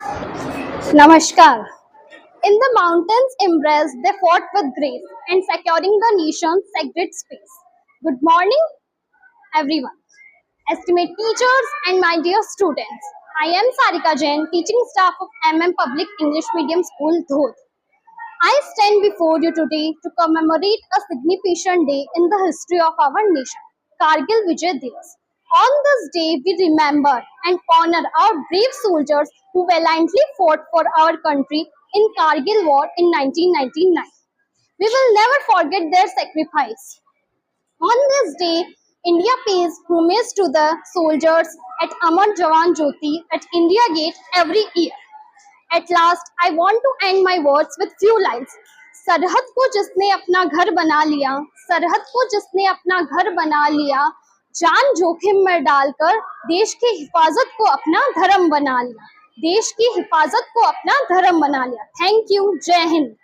Namaskar. In the mountains embraced, they fought with grace and securing the nation's sacred space. Good morning, everyone. Estimate teachers and my dear students. I am Sarika Jain, teaching staff of Public English Medium School, Dhodh. I stand before you today to commemorate a significant day in the history of our nation, Kargil Vijay Divas. On this day, we remember and honor our brave soldiers who valiantly fought for our country in Kargil War in 1999. We will never forget their sacrifice. On this day, India pays homage to the soldiers at Amar Jawan Jyoti at India Gate every year. At last, I want to end my words with few lines. सरहद को जिसने अपना घर बना लिया, सरहद को जिसने अपना घर बना लिया, जान जोखिम में डालकर देश की हिफाजत को अपना धर्म बना लिया, देश की हिफाजत को अपना धर्म बना लिया। Thank you. जय हिंद।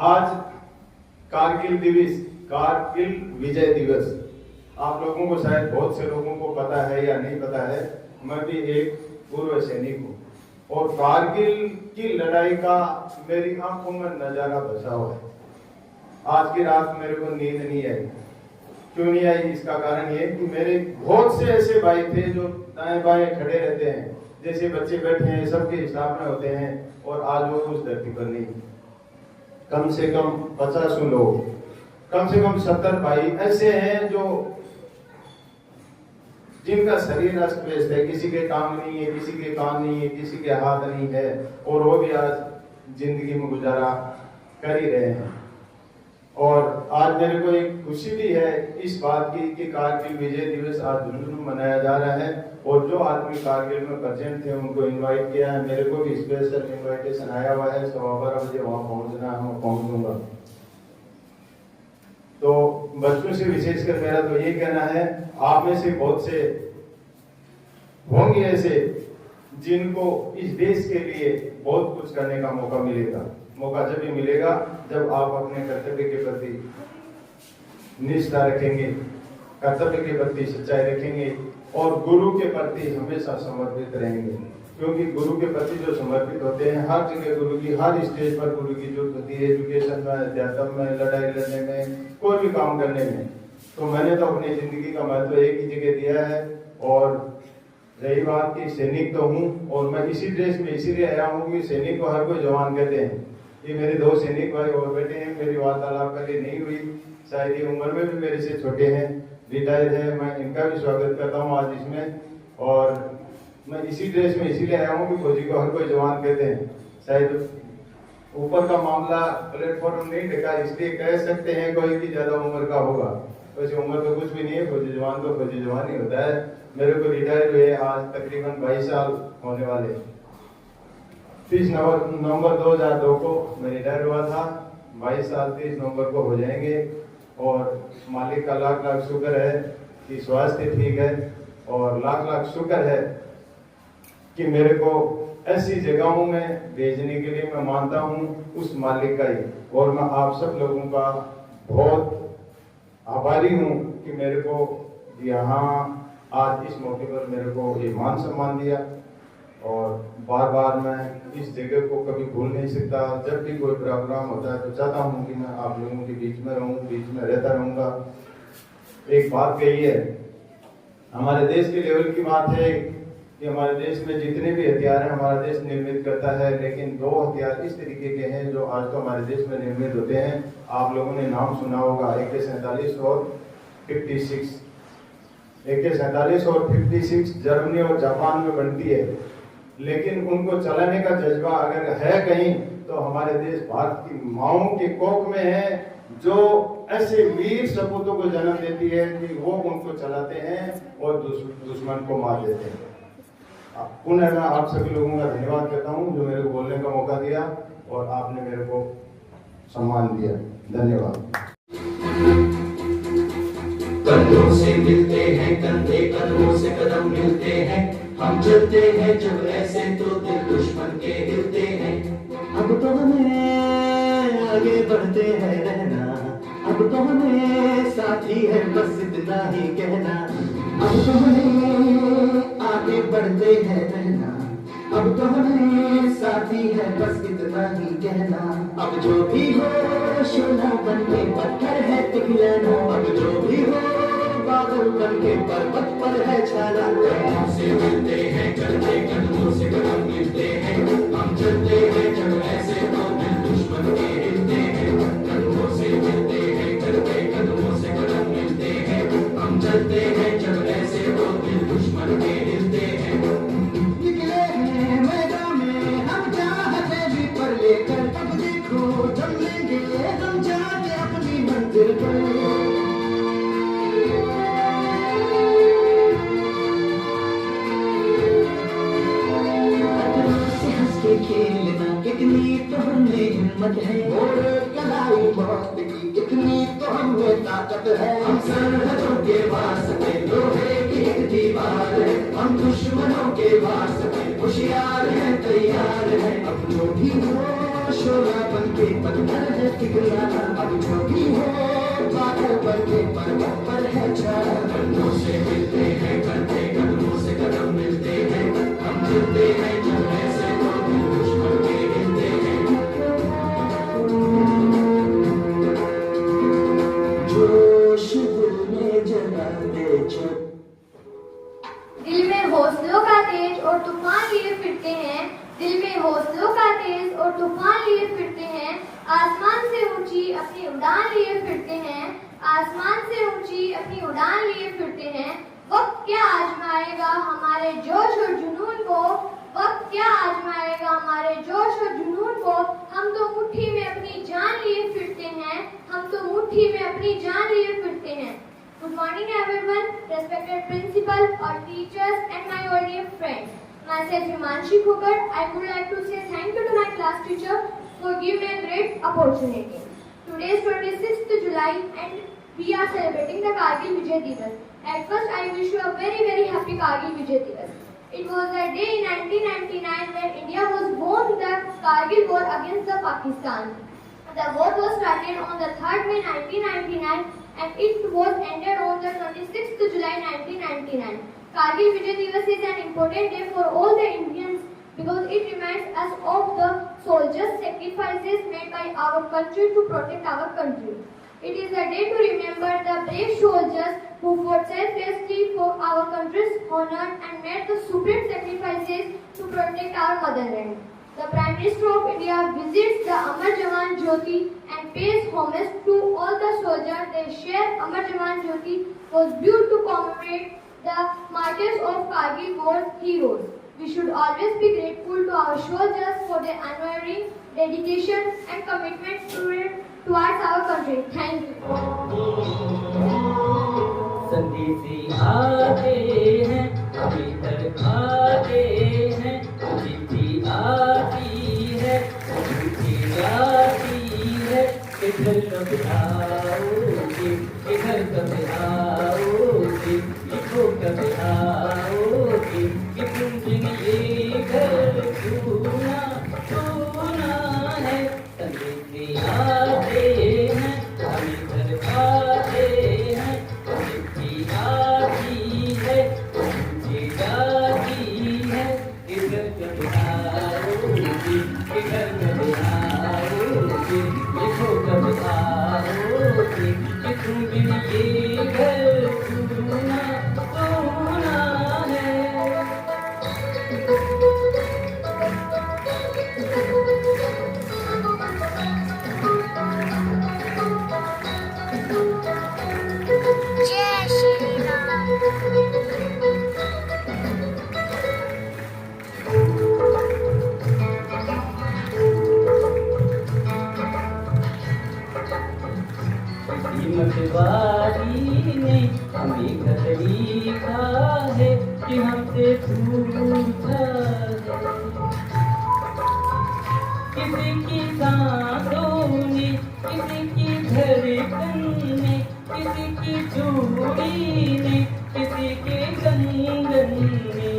आज कारगिल दिवस, कारगिल विजय दिवस आप लोगों को शायद बहुत से लोगों को पता है या नहीं पता है। मैं भी एक पूर्व सैनिक हूँ और कारगिल की लड़ाई का मेरी आंखों में नजारा बसा हुआ है। आज की रात मेरे को नींद नहीं आई। क्यों नहीं आई? इसका कारण ये कि मेरे बहुत से ऐसे भाई थे जो दाएं बाएं खड़े रहते हैं, जैसे बच्चे बैठे हैं सबके हिसाब में होते हैं, और आज वो उस धरती पर नहीं। कम से कम 50 लोग, कम से कम 70 भाई ऐसे हैं जो जिनका शरीर अस्त व्यस्त है, किसी के टांग नहीं है, किसी के कान नहीं है, किसी के हाथ नहीं है, और वो भी आज जिंदगी में गुजारा कर ही रहे हैं। और आज मेरे को एक खुशी भी है इस बात की कि कारगिल विजय दिवस आज धूमधाम मनाया जा रहा है, और जो आदमी कारगिल में प्रेजेंट थे उनको इनवाइट किया है। मेरे को भी स्पेशल इनविटेशन आया हुआ है, 12:15 बजे वहां पहुंचना है, मैं पहुंचूंगा। तो बच्चों से विशेषकर मेरा तो ये कहना है, आप में से बहुत से होंगे ऐसे जिनको इस देश के लिए बहुत कुछ करने का मौका मिलेगा। मौका जब भी मिलेगा जब आप अपने कर्तव्य के प्रति निष्ठा रखेंगे, कर्तव्य के प्रति सच्चाई रखेंगे, और गुरु के प्रति हमेशा समर्पित रहेंगे। क्योंकि गुरु के प्रति जो समर्पित होते हैं, हर जगह गुरु की, हर स्टेज पर गुरु की जरूरत होती है, एजुकेशन में, अध्यात्म में, लड़ाई लड़ने में, कोई भी काम करने में। तो मैंने तो अपनी जिंदगी का महत्व एक ही जगह दिया है। और रही बात की सैनिक तो हूँ, और मैं इसी ड्रेस में इसीलिए आया हूँ कि सैनिक को हर कोई जवान कहते हैं। ये मेरे 2 सैनिक भाई और बेटे हैं, मेरी वार्तालाप कभी नहीं हुई, शायद ये उम्र में भी मेरे से छोटे हैं, रिटायर है। मैं इनका भी स्वागत करता हूँ आज इसमें। और मैं इसी ड्रेस में इसीलिए आया हूँ कि फौजी को हर कोई जवान कहते हैं। शायद ऊपर का मामला प्लेटफॉर्म नहीं ढका, इसलिए कह सकते हैं कोई की ज्यादा उम्र का होगा। वैसे उम्र तो कुछ भी नहीं है, फौजी जवान तो फौजी जवान ही होता है। मेरे को रिटायर हुए आज तकरीबन 22 साल होने वाले। 30 नवंबर 2002 को मैं रिटायर हुआ था। 22 साल 30 नवंबर को हो जाएंगे, और मालिक का लाख लाख शुक्र है कि स्वास्थ्य ठीक है, और लाख लाख शुक्र है कि मेरे को ऐसी जगहों में भेजने के लिए मैं मानता हूँ उस मालिक का ही। और मैं आप सब लोगों का बहुत आभारी हूँ कि मेरे को यहाँ आज इस मौके पर मेरे को ये मान सम्मान दिया। और बार बार मैं इस जगह को कभी भूल नहीं सकता। जब भी कोई प्रोग्राम होता है तो चाहता हूँ कि मैं आप लोगों के बीच में रहूँ, बीच में रहता रहूँगा। एक बात कही है, हमारे देश के लेवल की बात है कि हमारे देश में जितने भी हथियार हैं हमारा देश निर्मित करता है, लेकिन दो हथियार इस तरीके के हैं जो आज तो हमारे देश में निर्मित होते हैं। आप लोगों ने नाम सुना होगा AK-47 और 56। AK-47 और 56 जर्मनी और जापान में बनती है, लेकिन उनको चलाने का जज्बा अगर है कहीं तो हमारे देश भारत की माओं के कोख में है, जो ऐसे वीर सपूतों को जन्म देती है कि वो उनको चलाते हैं और दुश्मन को मार देते हैं। पुनः मैं आप सभी लोगों का धन्यवाद करता हूं जो मेरे को बोलने का मौका दिया और आपने मेरे को सम्मान दिया। धन्यवाद। कंधों से मिलते हैं कंधे, कदमों से कदम मिलते हैं, हम चलते हैं जब ऐसे तो दिल दुश्मन के हिलते हैं। अब तो हमें आगे बढ़ते हैं रहना, अब तो हमें साथी है बस इतना ही कहना। अब तो हमें आगे बढ़ते हैं रहना, अब तो हमें साथी है बस इतना ही कहना। अब जो भी हो शोला बन के पत्थर है पिघलना, अब जो भी हो बादल बन के पर्वत पर है छाना। कदमों से मिलते हैं कंधे, कदमों से कदम मिलते हैं, हम चलते हैं जब ऐसे तो दिल दुश्मन के हिलते हैं। कदमों से मिलते हैं कंधे, कदमों से कदम मिलते हैं, हम चलते हैं जब ऐसे तो दिल दुश्मन के हिलते हैं। निकले हैं मैदान में हम चाहते भी पर लेकर, अब देखो जब लेंगे हम जाके अपनी मंजिल पर। खेलना कितनी तो हमें हिम्मत है, और कलाई मौत की कितनी तो हमें ताकत है। हम सरहदों के वास्ते लोहे की एक दीवार है, हम दुश्मनों के वास्ते होशियार हैं तैयार हैं। अब जो भी हो शोला बन के पत्थर है पिघलाना, अब जो भी हो बादल बन के पर्वत पर है छाना। कंधों से मिलते हैं कंधे, कदमों से कदम मिलते हैं, हम चलते हैं जब ऐसे दिल में हौसलों का तेज और तूफान लिए फिरते हैं, दिल में हौसलों का तेज और तूफान लिए फिरते हैं। आसमान से ऊंची अपनी उड़ान लिए फिरते हैं, आसमान से ऊंची अपनी उड़ान लिए फिरते हैं। वक्त क्या आजमाएगा हमारे जोश और जुनून को, वक्त क्या आजमाएगा हमारे जोश और जुनून को। हम तो मुट्ठी में अपनी जान लिए फिरते हैं, हम तो मुट्ठी में अपनी जान लिए फिरते हैं। Good morning everyone, respected principal, our teachers and my all dear friends. Myself Himanshi Khokar, I would like to say thank you to my class teacher for giving me a great opportunity. Today is 26th July and we are celebrating the Kargil Vijay Divas. At first I wish you a very happy Kargil Vijay Divas. It was a day in 1999 when India was won the Kargil war against the Pakistan. The war was started on the 3rd May 1999 and it was ended on the 26th July 1999. Kargil Vijay Divas is an important day for all the Indians because it reminds us of the soldiers' sacrifices made by our country to protect our country. It is a day to remember the brave soldiers who fought selflessly for our country's honor and made the supreme sacrifices to protect our motherland. The Prime Minister of India visits the Amar Jawan Jyoti and pays homage to all the soldiers. They share Amar Jawan Jyoti was built to commemorate the martyrs of Kargil war heroes. We should always be grateful to our soldiers for their unwavering dedication and commitment towards our country. Thank you. संदेशी आते हैं अभी तक आते हैं, चिट्ठी आती है चिट्ठी जाती है, इधर कब आओगे इधर कब आओगे, लिखो कब आओगे कि तुम बिन ये घर छूना छूना है। संदेशी आते हैं अभी तक आते हैं, आती है मुझे जाती है, इधर कब आओगे इधर कब आओगे, लिखो कब आओगे कि तुम बिन ये घर छूना छूना है। वाली ने हमें खत लिखा है कि हमसे पूछा है। किसी की सांसों ने, किसी की धड़कन ने, किसी की चूड़ी ने, किसी के कंगन ने,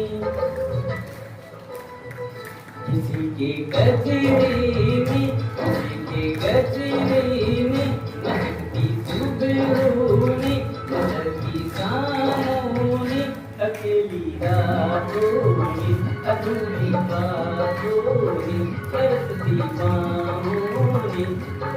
किसी के गजरे में, किसी के गजरे में, महकती सुबहों ने, बदलती शामों ने, अकेली रातों ने, अधूरी बातों ने, तरसती बाहों ने,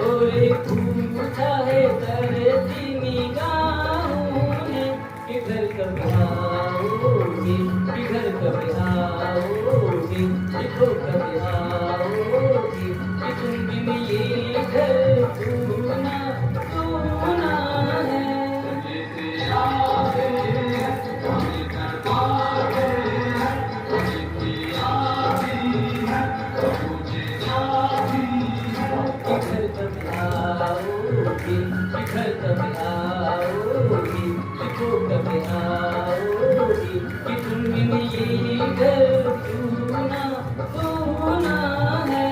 और पूछा है तरसती निगाहों ने कि घर कब आओगे, कि घर कब आओगे, देखो कब आओगे, कि तुम बिन ये घर सुना सुना है। घर कब आओगे, घर कब आओगे, देखो कब आओगे, कि तुम बिन ये घर सुना सुना है।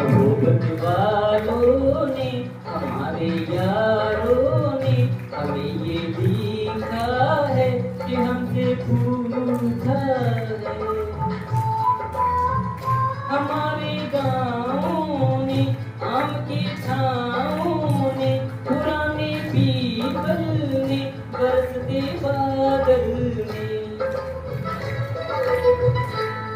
मोहब्बत वालों ने, हमारे यारों ने हमें ये लिखा है कि हमसे पूछा है। हमारे गाँवों ने, आम की छाँवों ने, पुराने पीपल ने, बरसते बादल ने,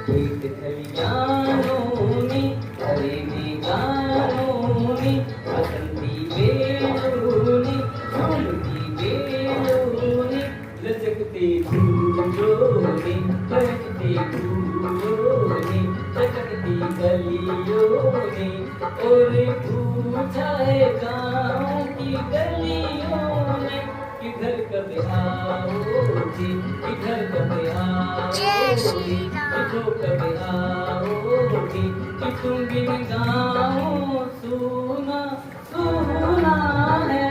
खेत खलियानों ने, हरे मैदानों ने, बसंती बेलों ने, झूलती बेलों ने, लचकते फूलों ने, बरसते फूलों ने, चटकती गलियों ने, और पूछा है गाँव की गलियों ने कि घर कब आओगे, कि घर कब आओगे, देखो कब आओगे, कि तुम बिन गाँव सुना सुना है।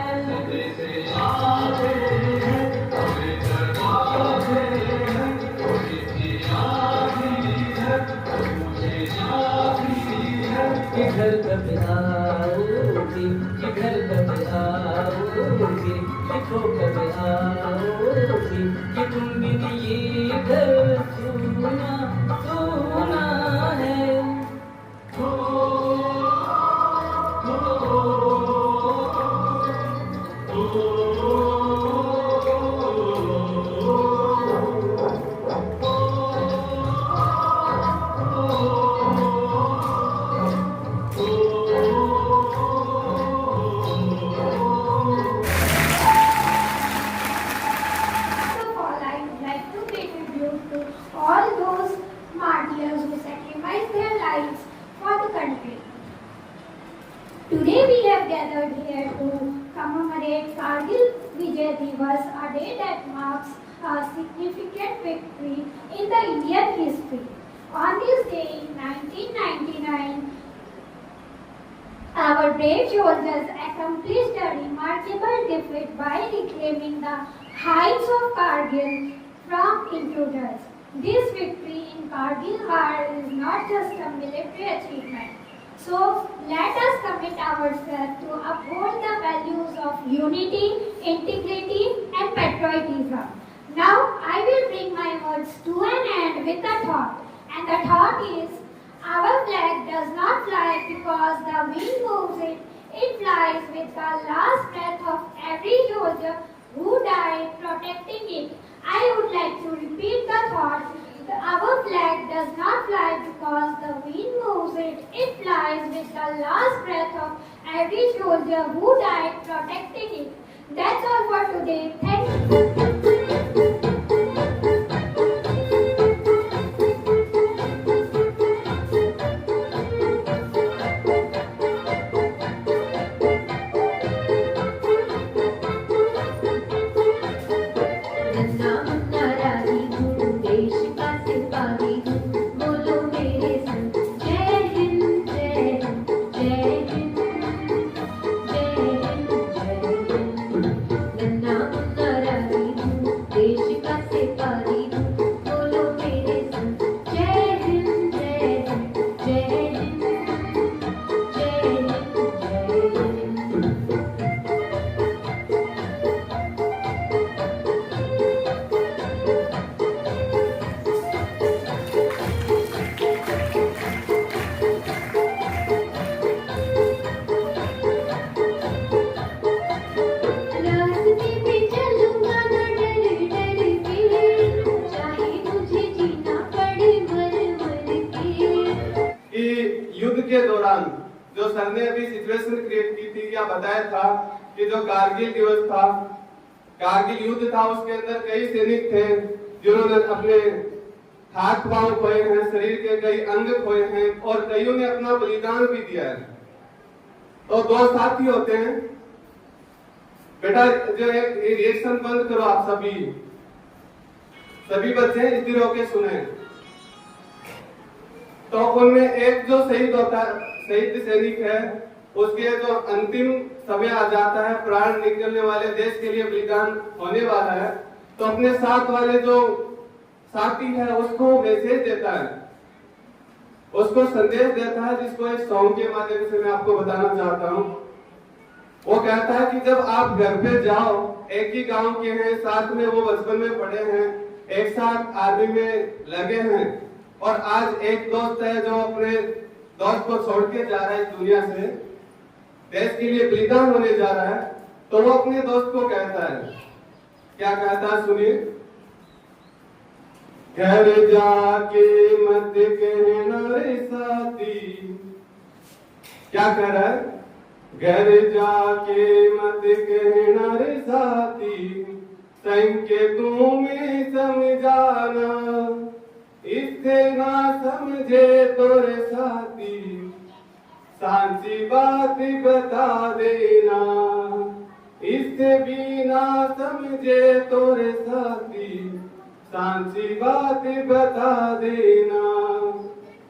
कि घर कब आओगे, कि घर कब आओगे, देखो कब आओगे, कि तुम बिन ये घर सुना सुना है। First of all, I would like to pay tribute to all those martyrs who sacrificed their lives for the country. Today we have gathered here to commemorate Kargil Vijay Divas, a day that marks a significant victory in the Indian history. On this day in 1999, our brave soldiers accomplished a remarkable defeat by reclaiming the heights of Kargil from intruders. This victory in Kargil War is not just a military achievement. So let us commit ourselves to uphold the values of unity, integrity and patriotism. Now I will bring my words to an end with a thought. And the thought is, our flag does not fly because the wind moves it. It flies with the last breath of every soldier who died protecting it. I would like to repeat the thought. Our flag does not fly because the wind moves it. It flies with the last breath of every soldier who died protecting it. That's all for today. Thank you. जो sir ने अभी situation create की थी या बताया था कि जो कारगिल दिवस था, कारगिल युद्ध था, उसके अंदर कई सैनिक थे जिन्होंने अपने हाथ पांव खोए हैं, शरीर के कई अंग खोए हैं और कईयों ने अपना बलिदान भी दिया है। तो दो साथी होते हैं, बेटा जो है रिएक्शन बंद करो, आप सभी बच्चे स्थिर होके सुने। तो उनमें एक जो शहीद होता है, शहीद सैनिक है, उसके जो अंतिम समय आ जाता है, प्राण निकलने वाले, देश के लिए बलिदान होने वाला है, तो अपने साथ वाले जो साथी है उसको मैसेज देता है, उसको संदेश देता है, जिसको एक सॉन्ग के माध्यम से मैं आपको बताना चाहता हूँ। वो कहता है कि जब आप घर पे जाओ, एक ही गांव के हैं, साथ में वो बचपन में पढ़े हैं, एक साथ आर्मी में लगे हैं, और आज एक दोस्त है जो अपने दोस्त को छोड़ के जा रहा है इस दुनिया से, देश के लिए बलिदान होने जा रहा है, तो वो अपने दोस्त को कहता है, क्या कहता है सुनिए। घर जाके मत कहना रे साथी, क्या कह रहा है, घर जाके मत कहना रे साथी, संके तुम्हें समझाना, इससे ना समझे तोरे साथी, सांची बात बता देना, इससे भी ना समझे तोरे साथी, सांची बात बता देना।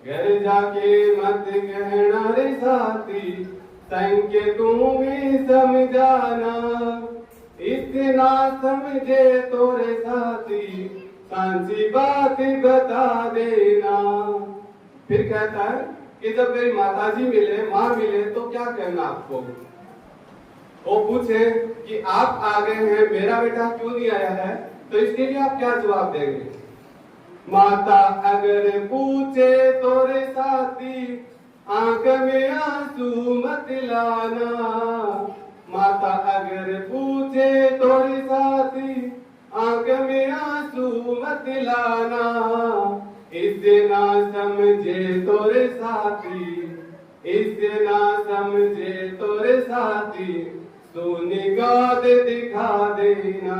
घर जाके मत कहना रे साथी, संके तुम्हें समझाना, इससे ना समझे तोरे साथी, सांची बात बता देना। फिर कहता है कि जब मेरी माताजी मिले, माँ मिले, तो क्या कहना आपको। वो पूछे कि आप आ गए हैं, मेरा बेटा क्यों नहीं आया है, तो इसके लिए आप क्या जवाब देंगे। माता अगर पूछे तोरे साथी, आंख में आंसू मत लाना, माता अगर पूछे तोरे साथी, आंख में आंसू मत लाना, इससे ना समझे तोरे साथी, इससे ना समझे तोरे साथी, सोनी गाद दिखा देना,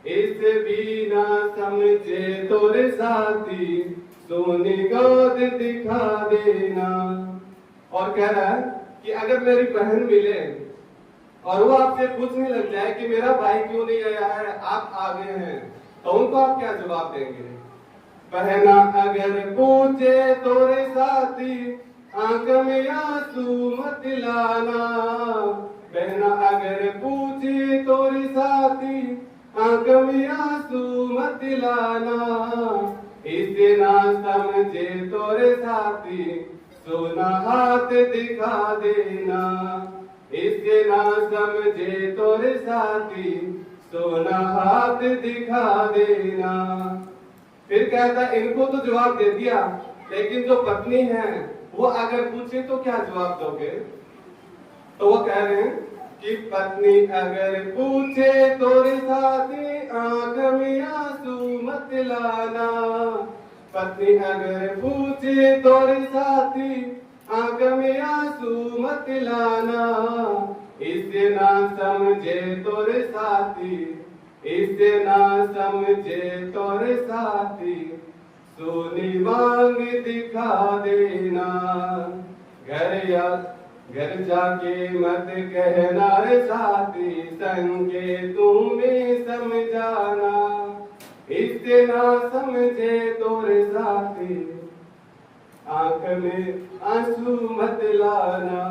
इससे भी ना समझे तोरे साथी, सोनी गाद दिखा देना। और कह रहा है कि अगर मेरी बहन मिले और वो आपसे पूछने लग जाए कि मेरा भाई क्यों नहीं आया है, आप आ गए हैं, तो उनको आप क्या जवाब देंगे। बहना अगर पूछे तोरे साथी, आंख में आंसू मत लाना, बहना अगर पूछे तोरे साथी, आंख में आंसू मत लाना, इससे ना समझे तोरे साथी, सोना हाथ दिखा देना, इससे ना समझे तोरे साथी, सोना हाथ दिखा देना। फिर कहता इनको तो जवाब दे दिया, लेकिन जो पत्नी है वो अगर पूछे तो क्या जवाब दोगे। तो वो कह रहे हैं कि पत्नी अगर पूछे तोरे साथी, आंख में आंसू मत लाना, पत्नी अगर पूछे तोरे साथी, आंख में आंसू मत लाना, इससे ना समझे तोरे साथी, इससे ना समझे तोरे साथी, सोनी मांग दिखा देना। घर जाके मत कहना रे साथी, संगे तुम्हें समझाना, इससे ना समझे तोरे साथी, आंख में आंसू मत लाना,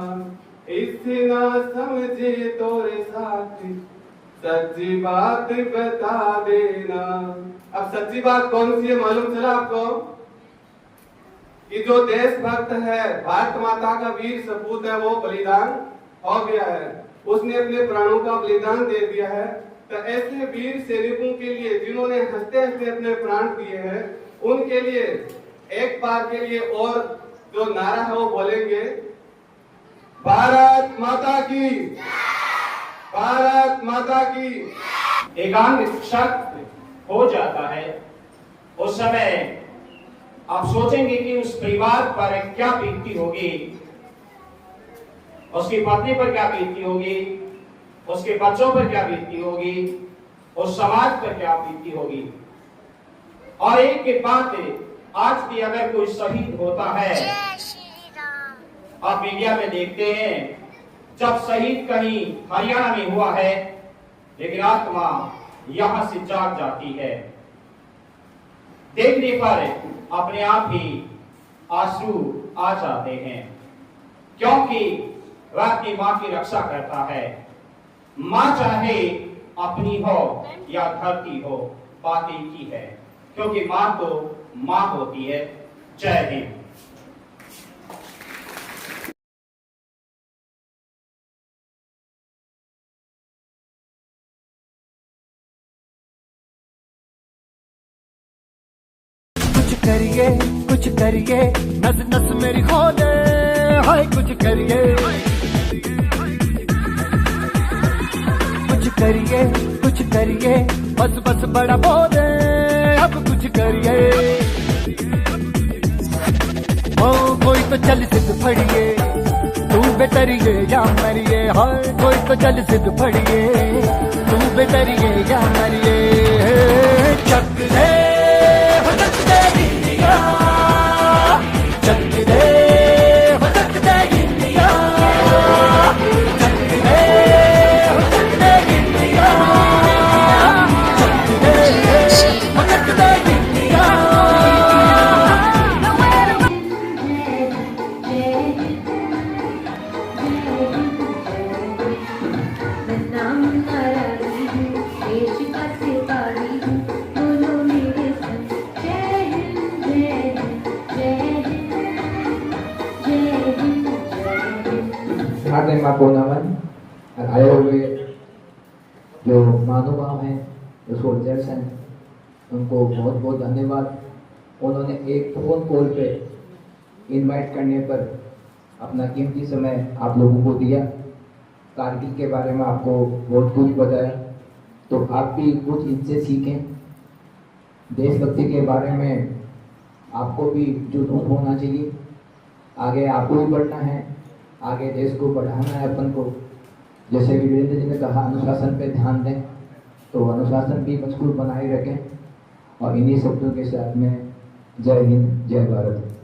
इससे ना समझे तोरे साथी, सच्ची बात बता देना। अब सच्ची बात कौन सी है मालूम चला आपको, कि जो देशभक्त है, भारत माता का वीर सपूत है, वो बलिदान हो गया है, उसने अपने प्राणों का बलिदान दे दिया है। तो ऐसे वीर सैनिकों के लिए जिन्होंने हंसते हंसते अपने प्राण दिए हैं, उनके लिए एक बार के लिए और जो नारा है वो बोलेंगे, भारत माता की, भारत माता की। एकांत हो जाता है, उस समय आप सोचेंगे कि उस परिवार पर क्या बीतती होगी। उसकी पत्नी पर क्या बीतती होगी, उसके बच्चों पर क्या बीतती होगी, उस समाज पर क्या बीतती होगी। और एक बात है, आज भी अगर कोई शहीद होता है, आप मीडिया में देखते हैं, जब शहीद कहीं हरियाणा में हुआ है, लेकिन आत्मा यहां से जाग जाती है। देखने पर अपने आप ही आंसू आ जाते हैं, क्योंकि वह अपनी मां की रक्षा करता है। मां चाहे अपनी हो या धरती हो, बात एक ही है, क्योंकि मां तो मां होती है। जय हिंद। कुछ करिए नस नस मेरी खोले, हाय कुछ करिए बस बस बड़ा बोले, अब कुछ करिए। ओ कोई तो चल सिद्ध फड़िए, तू बेतरिए या मरिए, हाय कोई तो चल सिद्ध फड़िए, तू बेतरिए या मरिए। चक दे माँ कोनावन आए हुए जो महानुभाव हैं, जो सोल्जर्स हैं, उनको बहुत बहुत धन्यवाद। उन्होंने एक फ़ोन कॉल पे इनवाइट करने पर अपना कीमती समय आप लोगों को दिया, कारगिल के बारे में आपको बहुत कुछ बताया, तो आप भी कुछ इनसे सीखें। देशभक्ति के बारे में आपको भी जुनून होना चाहिए, आगे आपको भी बढ़ना है, आगे देश को बढ़ाना है अपन को। जैसे वीरेंद्र जी ने कहा, अनुशासन पे ध्यान दें, तो अनुशासन भी मजबूत बनाए रखें। और इन्हीं शब्दों के साथ में जय हिंद, जय भारत।